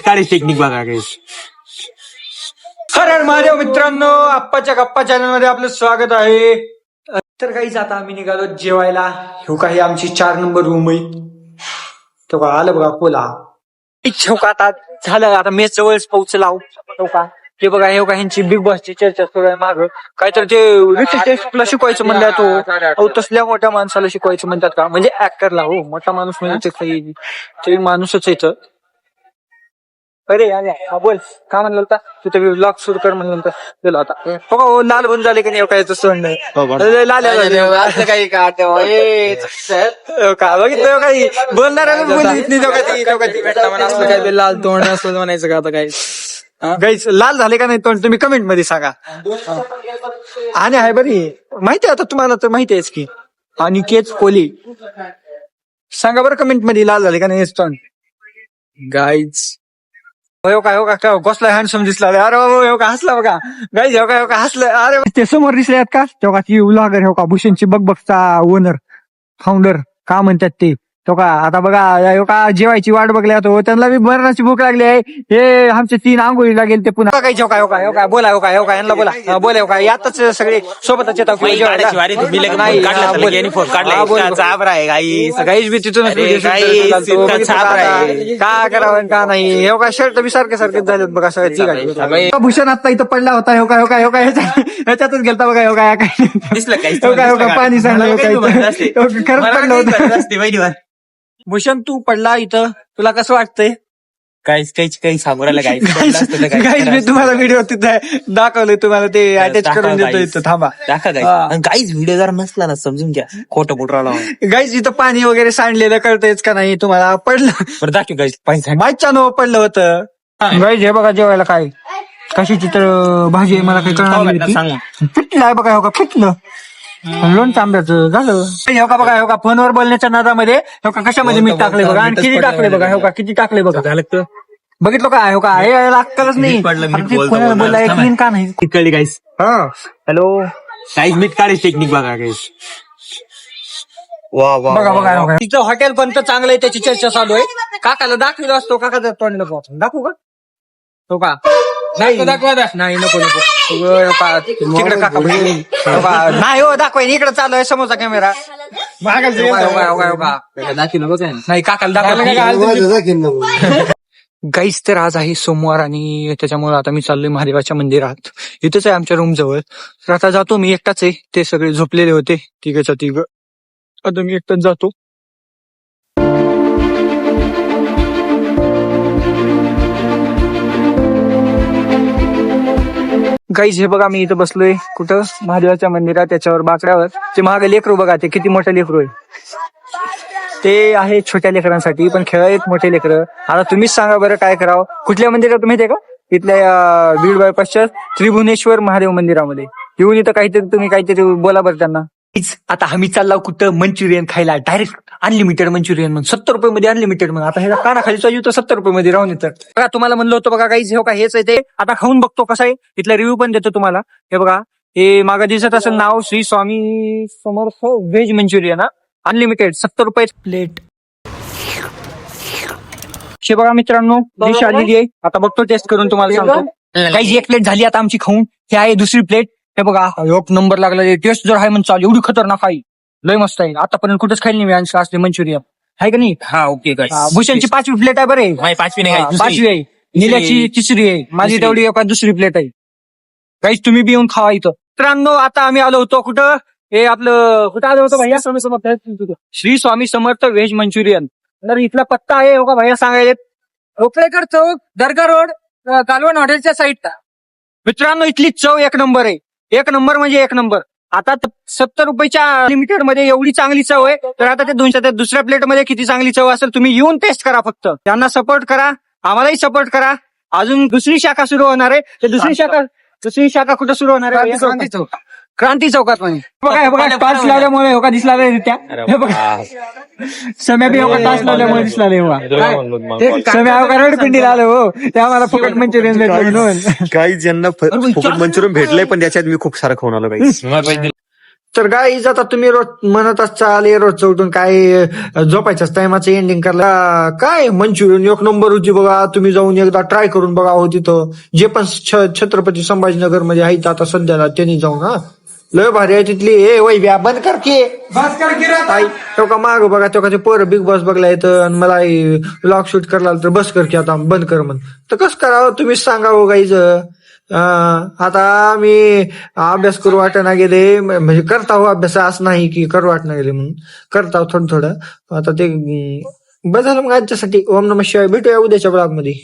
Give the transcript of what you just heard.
काळी टेक्निक बघा गाईस. हर महादेव मित्रांनो, आप्पाच्या गप्पा चॅनल मध्ये आपलं स्वागत आहे. तर काहीच आता आम्ही निघालो जेवायला. हो काही आमची 4 नंबर रूम आहे. तो का आलं बघा पोला का आता झालं. आता मेस जवळच पोहोचला हो का. ते बघा हे का ह्यांची बिग बॉसची चर्चा सुरू आहे मागं. काहीतरी ते टेस्टला शिकवायचं म्हणलं तो तसल्या मोठ्या माणसाला शिकवायचं म्हणतात का, म्हणजे ऍक्टरला. हो मोठा माणूस म्हणजे ते माणूसच येतं. अरे यार हा बोल का म्हणलं होता तू ते ब्लॉग सुरू कर म्हणलं होतं. गेलो आता हो लाल बन झाले की नाही काय सण नाही लाल काही का बघितलं काही बोलणार काय लाल तोंड असं म्हणायचं का आता काय गाईस लाल झाले का नाही तोंड तुम्ही कमेंट मध्ये सांगा. आणि आहे बरी माहिती आहे आता तुम्हाला तर माहिती आहेच की अनिकेत कोहली सांगा बरं कमेंट मध्ये लाल झाले का नाही तोंड गाईज. हो का कसला हँडसम दिसला. अरे हो का हसला बघा गाईज. हो का हसलं. अरे ते समोर दिसले का तेव्हा ती व्लॉगर हो का भूषणची बघचा ओनर फाउंडर का म्हणतात ते तो का. आता बघा का जेवायची वाट बघल्या तो त्यांना बी मरणाची भूक लागली आहे. हे आमचे 3 आंघोळी लागेल ते पुन्हा काही का बोला यांना बोला बोला का यातच सगळे सोबतच येतात का करावं का नाही. हे का शर्ट बी सारखे झाले बघा सगळ्याची. भूषण आता इथं पडला होता. हो का ह्याच्यातच गेलता बघा. हो काय दिसलं पाणी सांगलं खरंच पडलं होतं. भूषण तू पडला इथं तुला कसं वाटतंय. काही सांगू राहिलं गाईज मी तुम्हाला व्हिडिओ तिथं दाखवलंय तुम्हाला ते अटॅच करून देतो इथं. थांबा गाईज व्हिडिओ जर नसला ना समजून घ्या खोटं बोट राहिला. गाईज इथं पाणी वगैरे सांडलेलं कळतंयच का नाही तुम्हाला. पडलं दाखव गाईज पाणी माहीतच्या पडलं होतं. गाईज हे बघा जेवायला काय कशाची तर भाजी आहे मला काही कळणार. फिटलं आहे बघा. हो का फिटलं लोणचं आंब्याचं झालं. हो का बघा. हो का फोनवर बोलण्याच्या नादामध्ये हो का कशामध्ये मीठ टाकले बघा आणि किती टाकले बघा. हो का किती टाकले बघा. झालं बघितलं का. हो का हे अक्कलच नाही बोललाय क्लीन का नाही कळली गाईस. हॅलो गाईज मीठ काळी टेक्निक बघा गाईस. बघा तिचं हॉटेल पण तर चांगलं आहे त्याची चर्चा चालू आहे. काकाला दाखवलं असतो काकाचा तोंड दाखवू का. हो का नाही नको तिकडे काका नाही हो दाखवाय इकडे चालू आहे समोरचा कॅमेरा. नाही काकाला दाखवलं. गाईस तर आज आहे सोमवार आणि त्याच्यामुळे आता मी चाललोय महादेवाच्या मंदिरात. इथंच आहे आमच्या रूम जवळ. तर आता जातो मी एकटाच आहे. ते सगळे झोपलेले होते तिघच्या तिघ. आता मी एकटाच जातो. गाईज हे बघा मी इथं बसलोय कुठं महादेवाच्या मंदिरात त्याच्यावर बाकड्यावर. ते महाग लेकरू बघा ते किती मोठं लेकरू आहे. ते आहे छोट्या लेकरांसाठी पण खेळायत मोठे लेकरं. आता तुम्हीच सांगा बरं काय करावं. कुठल्या मंदिरात माहितीये का इथल्या बीड बायपासच्या त्रिभुवनेश्वर महादेव मंदिरामध्ये येऊन इथं काहीतरी बोला बरं त्यांना. आता आम्ही चाललो कुठं मंचुरियन खायला. डायरेक्ट अनलिमिटेड मंचुरियन म्हणून 70 रुपये मध्ये अनलिमिटेड म्हणून. आता ह्याला कानाखालीचा येऊ तर 70 रुपये मध्ये राहून येतं. बघा तुम्हाला म्हणलं होतं बघा काहीच हे का हेच आहे ते. आता खाऊन बघतो कसं आहे. इथला रिव्ह्यू पण देतो तुम्हाला. हे बघा हे मागं दिसत असेल नाव Shri Swami Samarth veg Manchurian unlimited 70 रुपये प्लेट. हे बघा मित्रांनो डिश आलेली आहे. आता बघतो टेस्ट करून तुम्हाला सांगतो. काही 1 प्लेट झाली आता आमची खाऊन. हे आहे दुसरी प्लेट. हे बघा 1 नंबर लागला. टेस्ट जर आहे म्हणून चालू एवढी खतरनाक आहे. लय मस्त आहे. आतापर्यंत कुठेच खायला नाही मी असले मंचुरियन आहे का नाही. हा ओके भूषणची 5वी प्लेट आहे बरे. 5वी नाही 5वी आहे. निल्याची 3री आहे. माझी तेवढी दुसरी प्लेट आहे. काहीच तुम्ही बी येऊन खावा इथं. मित्रांनो आता आम्ही आलो होतो कुठं हे आपलं कुठं आलो होतो भैया श्री स्वामी समर्थ व्हेज मंचुरियन. तर इथला पत्ता आहे हो का भैया सांगायला. रोकडेकर चौक दर्गा रोड कालवण हॉटेलच्या साईडला. मित्रांनो इथली चव 1 नंबर आहे. 1 नंबर म्हणजे 1 नंबर. आता 70 रुपयाच्या लिमिटेड मध्ये एवढी चांगली चव आहे. तर आता ते 200 दुसऱ्या प्लेट मध्ये किती चांगली चव असेल तुम्ही येऊन टेस्ट करा. फक्त त्यांना सपोर्ट करा आम्हालाही सपोर्ट करा. अजून दुसरी शाखा सुरू होणार आहे. ते दुसरी शाखा कुठं सुरू होणार आहे. क्रांती चौकात म्हणजे बघा टाच लावल्यामुळे हो का दिसला त्या. हे बघा सम्या बी हो का टाच लावल्यामुळे दिसला नाही. सम्या हो का रडपिंडीला आलो हो ते आम्हाला फुकट मंचुरियन भेटलं म्हणून. काही ज्यांना फुकट मंचुरियन भेटलंय पण त्याच्यात मी खूप सारं खाऊन आलो काही. तर गाईज आता तुम्ही रोज म्हणत असताल रोजचं उठून काय झोपायच्याच टायमाचं एंडिंग करायला काय मंचुरियन एक नंबर होती बघा. तुम्ही जाऊन एकदा ट्राय करून बघा हो तिथं जे पण छत्रपती संभाजीनगर मध्ये आहेत आता सध्याला त्यांनी जाऊन हा लय भारी आहे तिथली. ए वै ब्या बंद कर की आई तो का माग बघा तो का ते पोरं बिग बॉस बघला येतं आणि मला ब्लॉग शूट करायला तर बस कर की आता बंद कर म्हण. तर कसं करावं तुम्हीच सांगा हो गाईज. आता मी अभ्यास करू वाटना गेले म्हणजे करता हो अभ्यास असं नाही की करू वाटणं गेले म्हणून करता थोडं थोडं. आता ते बदल मग आजच्यासाठी ओम नमः शिवाय भेटूया उद्याच्या ब्लॉग मध्ये.